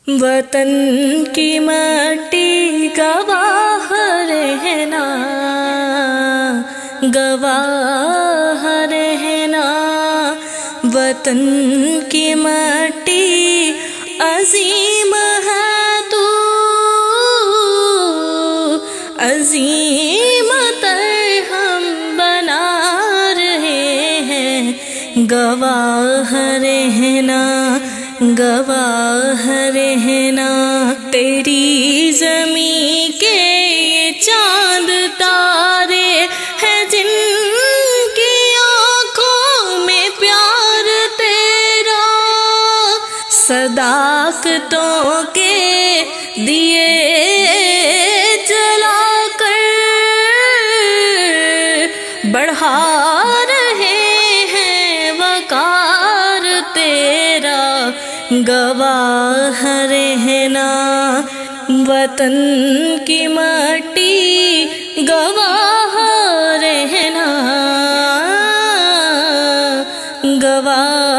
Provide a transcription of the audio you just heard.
وطن کی مٹی گواہ رہنا، گواہ رہنا، وطن کی مٹی عظیم ہے تو، عظیم تر ہم بنا رہے ہیں، گواہ رہنا، گواہ رہنا، تیری زمین کے یہ چاند تارے ہیں جن کی آنکھوں میں پیار تیرا، صداقتوں کے دیے جلا کر بڑھا رہے ہیں وقار تیرا، گواہ رہنا، وطن کی مٹی گواہ رہنا، گواہ